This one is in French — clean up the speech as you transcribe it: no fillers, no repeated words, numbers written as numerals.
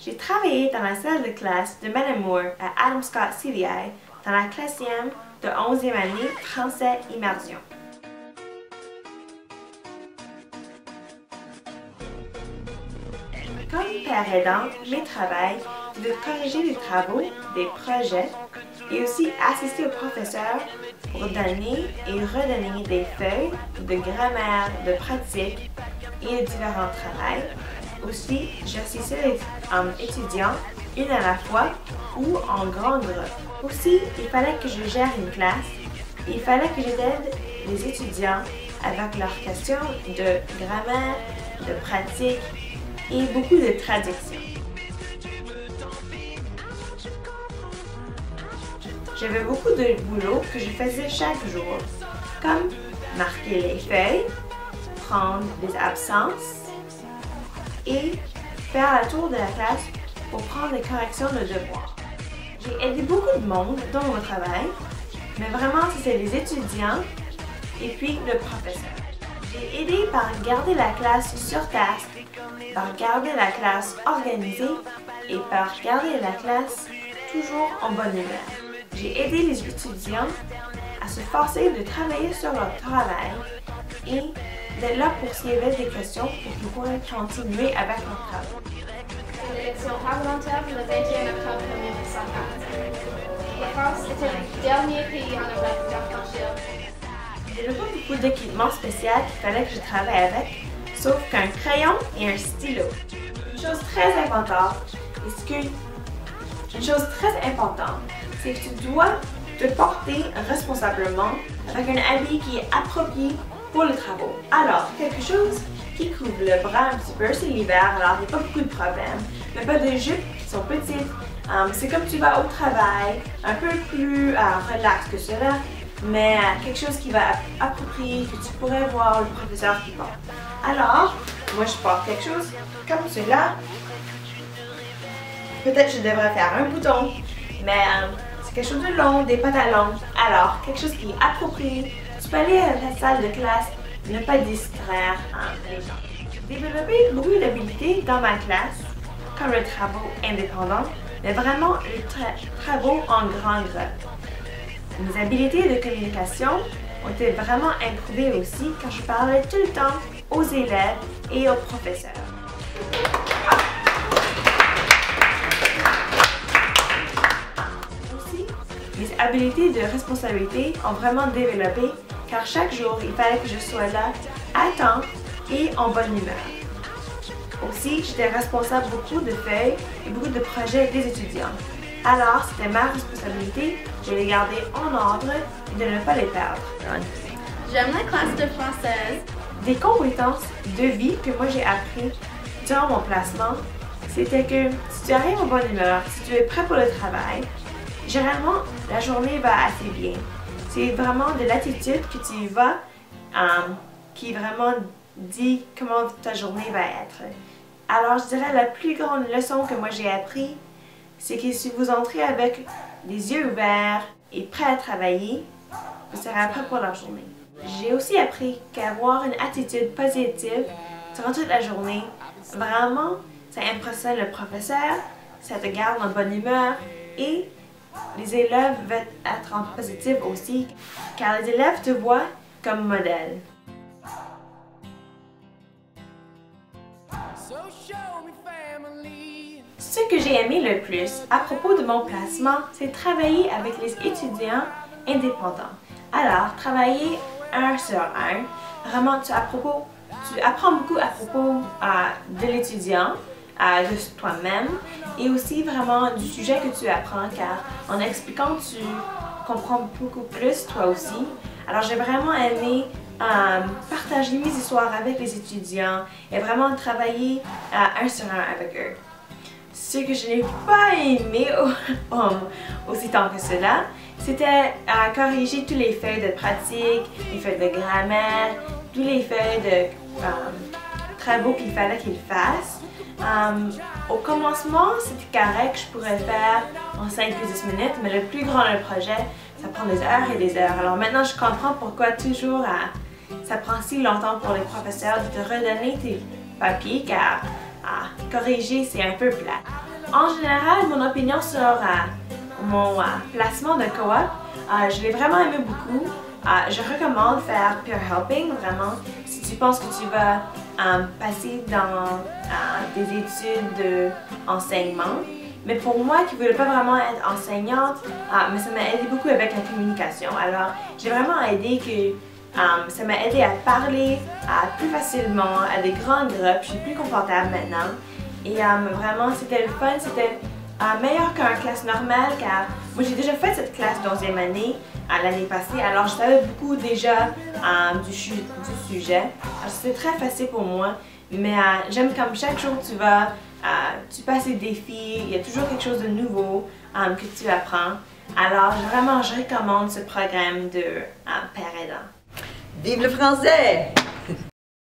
J'ai travaillé dans la salle de classe de Madame Moore à Adam Scott CVI dans la classième de 11e année français immersion. Comme père aidant, mes travails, c'est de corriger des travaux, des projets et aussi assister aux professeurs pour donner et redonner des feuilles de grammaire, de pratique et de différents travaux. Aussi, j'assistais les étudiants une à la fois ou en grand groupe. Aussi, il fallait que je gère une classe. Il fallait que j'aide les étudiants avec leurs questions de grammaire, de pratique et beaucoup de traduction. J'avais beaucoup de boulot que je faisais chaque jour, comme marquer les feuilles, prendre des absences et faire le tour de la classe pour prendre des corrections de devoirs. J'ai aidé beaucoup de monde dans mon travail, mais vraiment c'était les étudiants et puis le professeur. J'ai aidé par garder la classe sur task, par garder la classe organisée et par garder la classe toujours en bonne humeur. J'ai aidé les étudiants à se forcer de travailler sur leur travail et d'être là pour s'il y avait des questions pour qu'ils pourraient continuer avec leurs travaux. L'élection parlementaire le 21 octobre 1945. La France était le dernier pays en Europe à franchir. Il n'y avait pas beaucoup d'équipements spéciaux qu'il fallait que je travaille avec, sauf qu'un crayon et un stylo. Une chose très importante, c'est que tu dois te porter responsablement avec un habit qui est approprié pour le travail. Alors, quelque chose qui couvre le bras un petit peu, c'est l'hiver, alors il n'y a pas beaucoup de problèmes, mais pas de jupes qui sont petites. C'est comme tu vas au travail, un peu plus relax que cela, mais quelque chose qui va approprier, que tu pourrais voir le professeur qui porte. Alors, moi je porte quelque chose comme cela. Peut-être je devrais faire un bouton, mais c'est quelque chose de long, des pantalons. Alors, quelque chose qui est approprié. Tu peux aller à la salle de classe et ne pas distraire les gens. J'ai développé beaucoup d'habiletés dans ma classe, comme le travail indépendant, mais vraiment le travail en grand groupe. Mes habiletés de communication ont été vraiment improuvées aussi quand je parlais tout le temps aux élèves et aux professeurs. Aussi, mes habiletés de responsabilité ont vraiment développé car chaque jour, il fallait que je sois là à temps et en bonne humeur. Aussi, j'étais responsable beaucoup de feuilles et beaucoup de projets des étudiants. Alors, c'était ma responsabilité de les garder en ordre et de ne pas les perdre. J'aime la classe de française. Des compétences de vie que moi j'ai appris durant mon placement, c'était que si tu arrives en bonne humeur, si tu es prêt pour le travail, généralement, la journée va assez bien. C'est vraiment de l'attitude que tu y vas qui vraiment dit comment ta journée va être. Alors, je dirais la plus grande leçon que moi j'ai appris, c'est que si vous entrez avec les yeux ouverts et prêts à travailler, vous serez prêt pour la journée. J'ai aussi appris qu'avoir une attitude positive durant toute la journée, vraiment, ça impressionne le professeur, ça te garde en bonne humeur et les élèves veulent être en positif aussi, car les élèves te voient comme modèle. Ce que j'ai aimé le plus à propos de mon placement, c'est travailler avec les étudiants indépendants. Alors, travailler un sur un, vraiment tu apprends beaucoup à propos de l'étudiant, de toi-même et aussi vraiment du sujet que tu apprends car en expliquant tu comprends beaucoup plus toi aussi. Alors j'ai vraiment aimé partager mes histoires avec les étudiants et vraiment travailler un sur un avec eux. Ce que je n'ai pas aimé aussi tant que cela, c'était corriger tous les feuilles de pratique, les feuilles de grammaire, tous les feuilles de travaux qu'il fallait qu'ils fassent. Au commencement, c'était correct, je pourrais le faire en 5 ou 10 minutes, mais le plus grand le projet, ça prend des heures et des heures. Alors maintenant, je comprends pourquoi toujours ça prend si longtemps pour les professeurs de te redonner tes papiers, car corriger, c'est un peu plat. En général, mon opinion sur mon placement de coop, je l'ai vraiment aimé beaucoup. Je recommande faire peer helping, vraiment, si tu penses que tu vas passer dans des études d'enseignement. Mais pour moi, qui ne voulais pas vraiment être enseignante, mais ça m'a aidé beaucoup avec la communication. Alors, j'ai vraiment aidé que ça m'a aidé à parler plus facilement à des grands groupes. Je suis plus confortable maintenant. Et vraiment, c'était le fun, c'était meilleur qu'une classe normale car moi j'ai déjà fait cette classe 11e année l'année passée, alors je savais beaucoup déjà du sujet. Alors c'était très facile pour moi, mais j'aime comme chaque jour tu passes des défis, il y a toujours quelque chose de nouveau que tu apprends. Alors vraiment je recommande ce programme de père aidant. Vive le français!